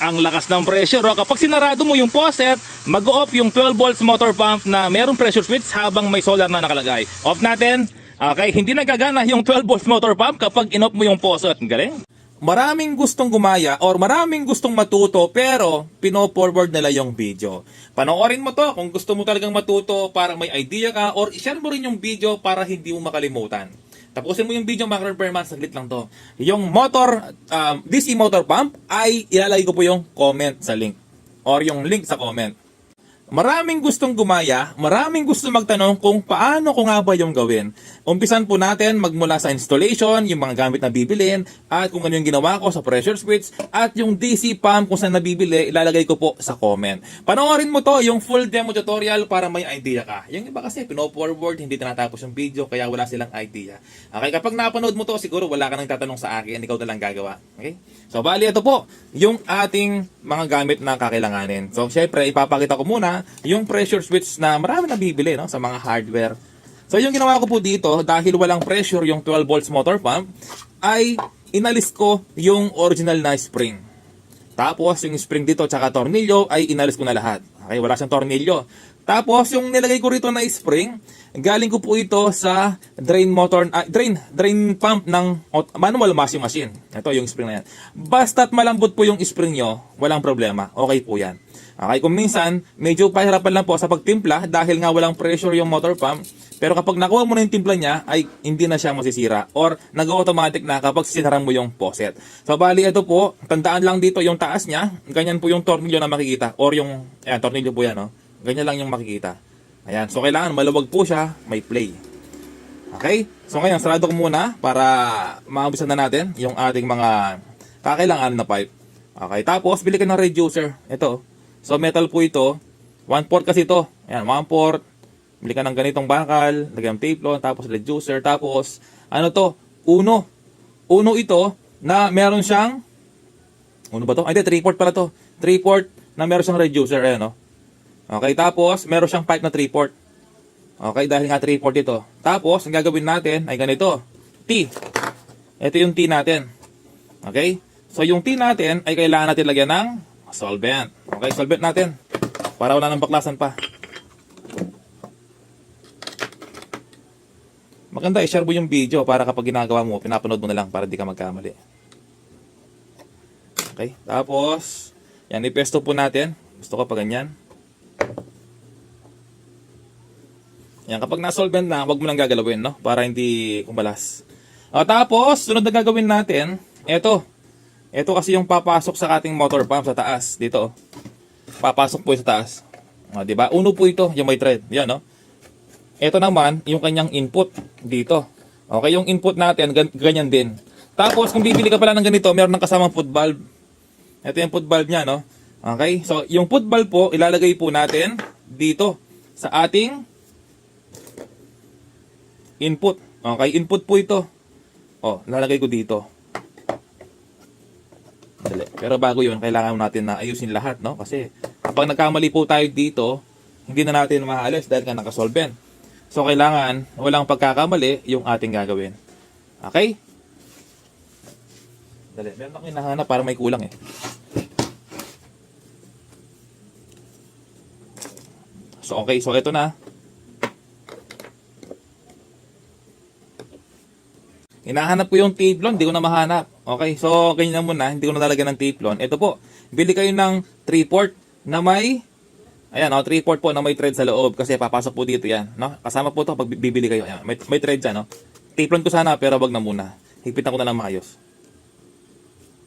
Ang lakas ng pressure. Kapag sinarado mo yung faucet, mag-off yung 12 volts motor pump na merong pressure switch habang may solar na nakalagay. Off natin. Okay, hindi nagagana yung 12 volts motor pump kapag in-off mo yung faucet. Galing. Maraming gustong gumaya or maraming gustong matuto pero pino-forward nila yung video. Panoorin mo to kung gusto mo talagang matuto para may idea ka or i-share mo rin yung video para hindi mo makalimutan. Tapusin mo yung video mga ka-repairman, saglit lang to. Yung motor, DC motor pump ay ilalagay ko po yung comment sa link or yung link sa comment. Maraming gustong gumaya, maraming gustong magtanong kung paano ko nga ba yung gawin. Umpisan po natin magmula sa installation, yung mga gamit na bibilin, at kung ano yung ginawa ko sa pressure switch, at yung DC pump kung saan nabibili, ilalagay ko po sa comment. Panoorin mo to, yung full demo tutorial para may idea ka. Yung iba kasi, pino-forward, hindi tinatapos yung video, kaya wala silang idea. Okay, kapag napanood mo to, siguro wala ka nang tatanong sa akin, ikaw na lang gagawa. Okay? So, bali, ito po, yung ating mga gamit na kakailanganin. So, syempre, ipapakita ko muna yung pressure switch na marami nabibili no, sa mga hardware. So, yung ginawa ko po dito, dahil walang pressure yung 12 volts motor pump, ay inalis ko yung original na spring. Tapos, yung spring dito, tsaka tornilyo, ay inalis ko na lahat. Okay, wala siyang tornilyo. Tapos, yung nilagay ko rito na spring, galing ko po ito sa drain motor, drain pump ng manual washing machine. Ito yung spring na yan. Basta't malambot po yung spring nyo, walang problema. Okay po yan. Okay, kung minsan, medyo pahirapan lang po sa pagtimpla dahil nga walang pressure yung motor pump. Pero kapag nakuha mo na yung timpla niya, ay hindi na siya masisira. Or nag-automatic na kapag sinara mo yung faucet. So, bali ito po, tandaan lang dito yung taas niya. Ganyan po yung tornilyo na makikita. Or yung, ayan, tornilyo po yan, no? Ganyan lang yung makikita. Ayan, so kailangan maluwag po siya, may play. Okay? So ngayon, sarado ko muna para maumpisan na natin yung ating mga kakailangan na pipe. Okay, tapos bili ka ng reducer. Ito. So metal po ito. 1/4 kasi ito. Ayan, 1/4. Bili ka ng ganitong bakal, lagyan ng tape long, tapos reducer, tapos ano to? Uno. Uno ito na meron siyang uno ba to? Ay, 3/4 pala to. 3/4 na meron siyang reducer, ayan, no? Okay, tapos meron siyang pipe na 3/4. Okay, dahil nga 3/4 ito. Tapos, ang gagawin natin ay ganito. T. Ito yung T natin. Okay? So, yung T natin ay kailangan natin lagyan ng solvent. Okay, solvent natin. Para wala nang baklasan pa. Maganda, i-share mo yung video para kapag ginagawa mo, pinapanood mo na lang para di ka magkamali. Okay, tapos, yan, ipesto po natin. Gusto ko pa ganyan. Yan, kapag na-solvent na, wag mo lang gagalawin, no? Para hindi kumalas. Tapos, sunod na gagawin natin, ito. Ito kasi yung papasok sa ating motor pump sa taas. Dito. Papasok po sa taas. Diba? Uno po ito, yung may thread. Yan, no? Ito naman, yung kanyang input. Dito. Okay, yung input natin, ganyan din. Tapos, kung bibili ka pala ng ganito, meron ng kasamang foot valve. Ito yung foot valve niya, no? Okay, so yung foot valve po, ilalagay po natin dito sa ating input. Okay, input po ito. Lalagay ko dito. Dali. Pero bago yun, kailangan natin na ayusin lahat, no? Kasi kapag nagkamali po tayo dito, hindi na natin maalis dahil nga nakasolvent. So, kailangan walang pagkakamali yung ating gagawin. Okay? Dali. Meron akong hinahanap para may kulang eh. So, okay. So, ito na. Hinahanap ko yung tape-lon, hindi ko na mahanap. Okay, so ganyan muna, hindi ko na lalagyan ng tape-lon. Ito po, bili kayo ng 3/4 na may, ayan, 3/4 po na may thread sa loob kasi papasok po dito yan. No? Kasama po to pag bibili kayo. Ayan, may thread dyan. No? Tape-lon ko sana pero wag na muna. Higpitan ko na lang maayos.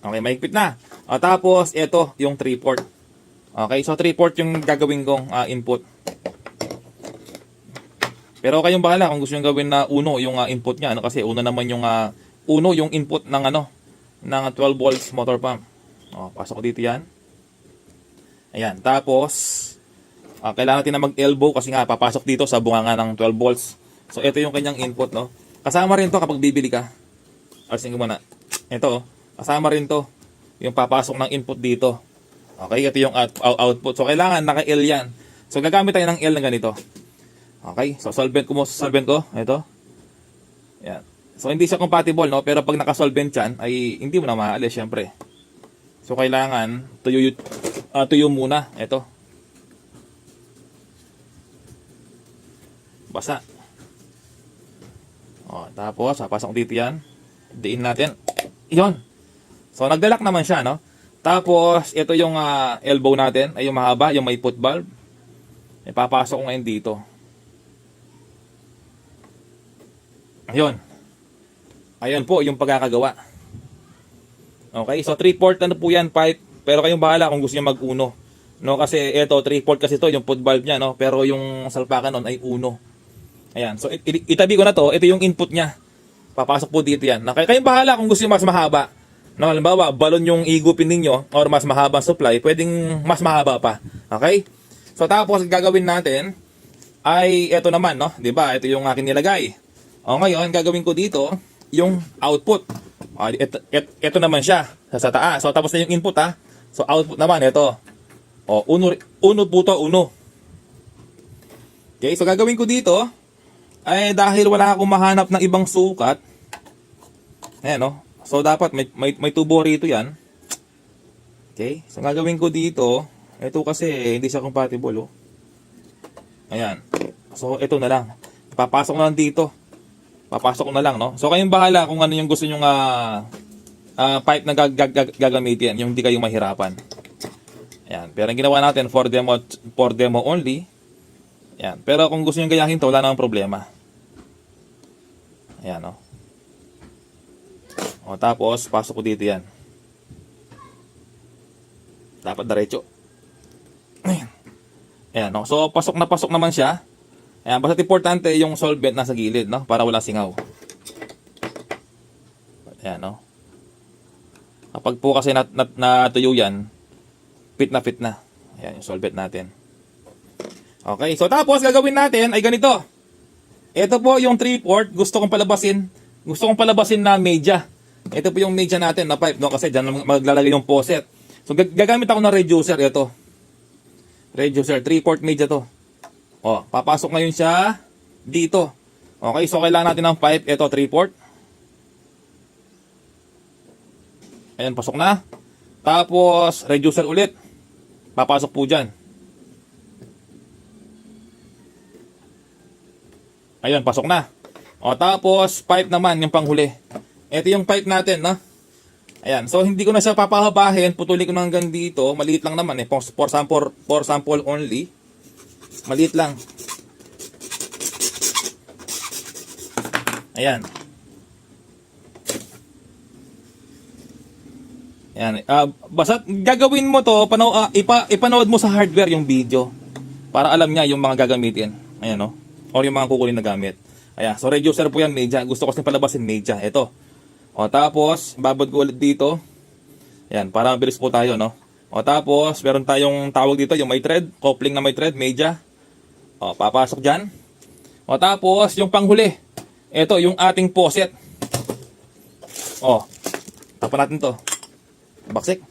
Okay, mahigpit na. Tapos, ito yung 3/4. Okay, so 3/4 yung gagawin kong input. Pero kayong bahala kung gusto nyo gawin na uno yung input niya, ano, kasi uno naman yung uno yung input ng ng 12 volts motor pump. Pasok ko dito 'yan. Ayan, tapos kailangan natin na mag-elbow kasi nga papasok dito sa bunganga ng 12 volts. So ito yung kanyang input, no. Kasama rin 'to kapag bibili ka. Alisin ko muna. Ito, kasama rin 'to yung papasok ng input dito. Okay, ito yung output. So kailangan naka-L 'yan. So gagamit tayo ng L na ganito. Okay, so solvent ko mo sa solvent ko, ito. Yan. So hindi siya compatible, no, pero pag naka-solvent yan ay hindi mo na maalis syempre. So kailangan tuyo muna. Ito. Basa. O, tapos papasok dito yan. Diin natin. Yon. So nagdalak naman siya, no? Tapos ito yung elbow natin, ay yung mahaba, yung may foot valve. Ipapasok ko ngayon dito. Ayun. Ayun po yung pagkakagawa. Okay, so 3/4 ano po yan, pipe. Pero kayong bahala kung gusto niyo mag-uno. No, kasi ito 3/4 kasi to yung foot valve niya, no? Pero yung salpakan nun ay uno. Ayan, so itabi ko na to. Ito yung input niya. Papasok po dito yan. Okay, kayong bahala kung gusto niyo mas mahaba. No, halimbawa, balon yung igupin ninyo or mas mahabang supply, pwedeng mas mahaba pa. Okay? So tapos gagawin natin ay ito naman, no? 'Di ba? Ito yung akin nilagay. O ngayon, gagawin ko dito yung output. Ito naman siya sa taas. So tapos na yung input ha. So output naman ito. O uno po to, uno. Okay, so gagawin ko dito ay dahil wala akong mahanap ng ibang sukat. Ayan, no? So dapat may tubo rito 'yan. Okay? So gagawin ko dito, ito kasi hindi siya compatible, oh. Ayan. So ito na lang. Papasok na lang dito. Papasok na lang, no? So kayong bahala kung ano yung gusto niyo pipe na gagamitin, yung hindi kayo mahirapan. Ayan. Pero ang ginawa natin for demo only. Ayan. Pero kung gusto niyo gayahin to, wala namang problema. Ayan, no? O, tapos, pasok ko dito yan. Dapat diretso. Ayan. Ayan, no? So, pasok naman siya. Ayan, basta importante yung solvent nasa gilid, no? Para wala singaw. Ayan, no? Kapag po kasi natuyo yan, fit na. Ayan, yung solvent natin. Okay, so tapos, gagawin natin ay ganito. Ito po yung 3/4. Gusto kong palabasin na media. Ito po yung media natin na pipe, no? Kasi dyan maglalagay yung faucet. So gagamit ako ng reducer. Ito. Reducer. 3/4 media to. O, papasok ngayon siya dito. Okay, so kailangan natin ng pipe. Ito, 3/4. Ayan, pasok na. Tapos, reducer ulit. Papasok po dyan. Ayan, pasok na. O, tapos, pipe naman, yung panghuli. Ito yung pipe natin, no? Ayan, so hindi ko na siya papahabahin. Putulin ko na hanggang dito. Maliit lang naman, eh. For sample only. Maliit lang. Ayan. Ayan. Basta gagawin mo to, ipanood mo sa hardware yung video. Para alam niya yung mga gagamitin. Ayan, no? Or yung mga kukunin na gamit. Ayan, so reducer po yan, media. Gusto ko kasi palabasin media. Ito. O tapos, babad ko ulit dito. Ayan, para mabilis po tayo, no? O tapos, meron tayong tawag dito, yung may thread. Coupling na may thread, media. O, papasok dyan. O tapos, yung panghuli. Ito, yung ating faucet. O, tapan natin to. Baksik.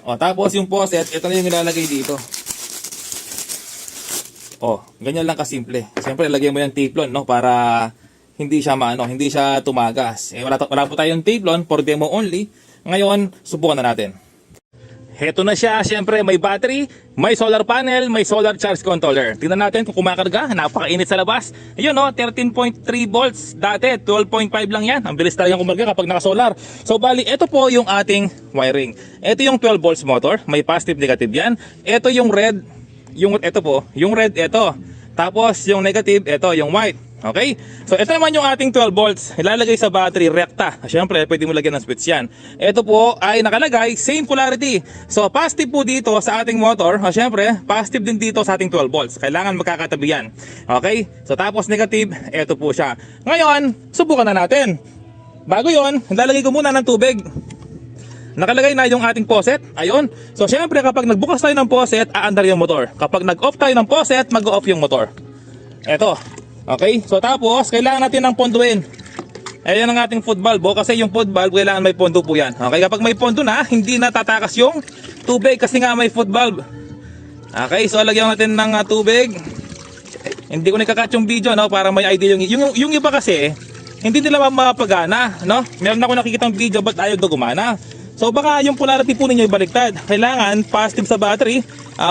O, tapos yung faucet, ito na yung nilalagay dito. O, ganyan lang kasimple. Siyempre, lagyan mo yung teflon, no? Para hindi siya hindi siya tumagas. Wala po tayong teflon for demo only. Ngayon, subukan na natin. Heto na siya, siyempre may battery, may solar panel, may solar charge controller. Tingnan natin kung kumakarga, napakainit sa labas. Ayun, no, 13.3 volts, dati 12.5 lang yan. Ang bilis talagang kumarga kapag naka-solar. So bali, ito po yung ating wiring. Ito yung 12 volts motor, may positive, negative yan. Ito yung red, yung red, ito. Tapos yung negative, ito, yung white. Okay? So ito naman yung ating 12 volts. Ilalagay sa battery rekta. Siyempre, pwede mo lagyan ng switch yan. Ito po ay nakalagay, same polarity. So positive po dito sa ating motor. Siyempre, positive din dito sa ating 12 volts. Kailangan magkakatabi yan. Okay? So tapos negative, ito po siya. Ngayon, subukan na natin. Bago yon, lalagay ko muna ng tubig. Nakalagay na yung ating faucet. Ayun. So siyempre, kapag nagbukas tayo ng faucet, aandar yung motor. Kapag nag-off tayo ng faucet, mag-off yung motor. Ito. Okay, so tapos kailangan natin ng ponduin. Ayan ang ating foot valve, kasi yung foot valve kailangan may pondo po yan. Okay, kapag may pondo na, hindi na tatakas yung tubig kasi nga may foot valve. Okay, so lagyan natin ng tubig. Hindi ko nakakat yung video, no, para may idea yung iba kasi hindi nila mapagana, no? Meron ako nakikitang video but ayaw daw gumana. So baka yung polarity po ninyo baliktad. Kailangan positive sa battery,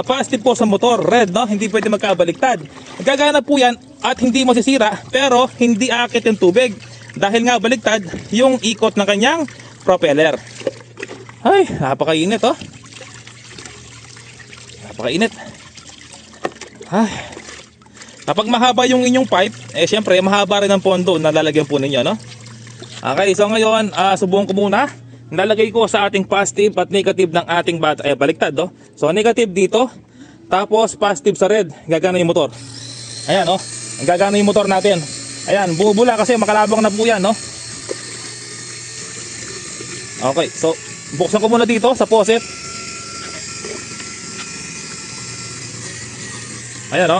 positive po sa motor, red, no? Hindi pwede magkabaliktad. Gagana po yan at hindi masisira, pero hindi aakit yung tubig. Dahil nga baliktad yung ikot ng kanyang propeller. Ay, napakainit, oh. Napakainit. Ay. Kapag mahaba yung inyong pipe, syempre mahaba rin ang pondo na lalagyan po ninyo, no? Okay, so ngayon, subukan ko muna. Nalagay ko sa ating positive at negative ng ating baliktad, no? So negative dito, tapos positive sa red, gagana yung motor. Ayan, no? Gagana yung motor natin. Ayan, bubula kasi makalabang na po yan, no? Okay, so buksan ko muna dito sa faucet. Ayan, no?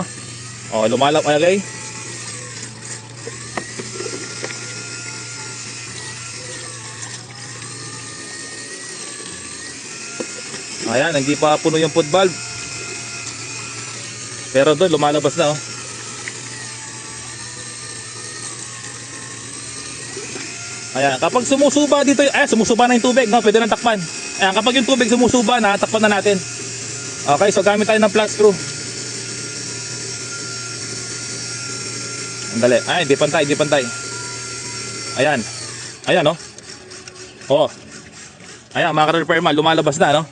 Oh, lumalap, okay. Ayan, hindi pa puno yung foot valve. Pero doon, lumalabas na, oh. Ayan, kapag sumusuba dito, sumusuba na yung tubig, no? Pwede nang takpan. Ayan, kapag yung tubig sumusuba na, takpan na natin. Okay, so gamit tayo ng flat screw. Andali. Ay, hindi pantay, hindi pantay. Ayan. Ayan, no? Oh. Ayan, mga ka-repairman, lumalabas na, no?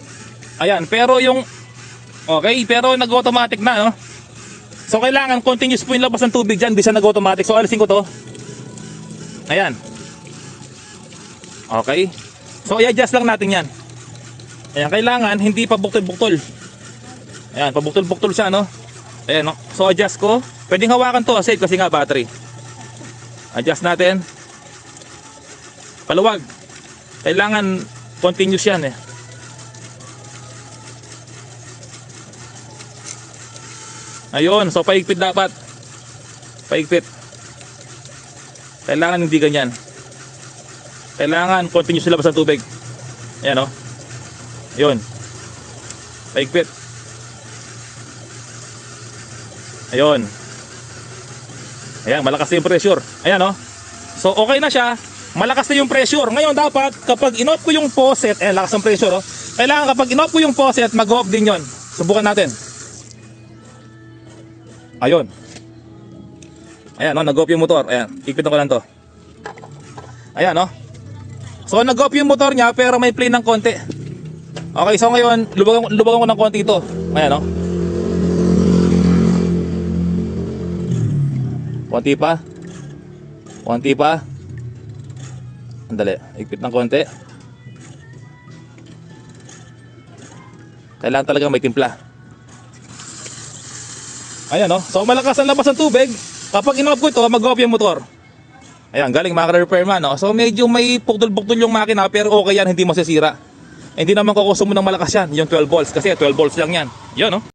Ayan, pero yung okay, pero nag-automatic na, no? So kailangan continuous po yung labas ng tubig dyan, di siya nag-automatic. So alisin ko to. Ayan. Okay. So i-adjust lang natin yan. Ayan, kailangan hindi pa buktol-buktol. Ayan, pabuktol-buktol siya, no? Ayan, no? So adjust ko. Pwedeng hawakan to, safe kasi nga battery. Adjust natin. Paluwag. Kailangan continuous yan, eh. Ayun, so paigpit dapat. Paigpit. Kailangan hindi ganyan. Kailangan continuous labas ng tubig. Ayan, o. Ayun. Paigpit. Ayun. Ayan, malakas na yung pressure. Ayan, o. So okay na siya. Malakas na yung pressure. Ngayon dapat kapag in-off ko yung faucet, lakas ng pressure, o. Kailangan kapag in-off ko yung faucet, mag-off din yon. Subukan natin. Ayun. Ayan, no, nag-off yung motor. Ayan, ipitin ko lang to. Ayan, no. So nag-off yung motor niya pero may play ng konti. Okay, so ngayon lubagan ko ng konti ito. Ayan, no. Konti pa. Konti pa. Andali, ipit ng konti. Kailangan talaga may timpla. Ayan, no? So malakas ang labas ng tubig. Kapag in-off ko ito, mag-off yung motor. Ayan, galing mga repairman, no? So medyo may puktol-puktol yung makina, pero okay yan, hindi masisira. Hindi naman kukusumo ng malakas yan, yung 12 volts. Kasi 12 volts lang yan. Yun, no?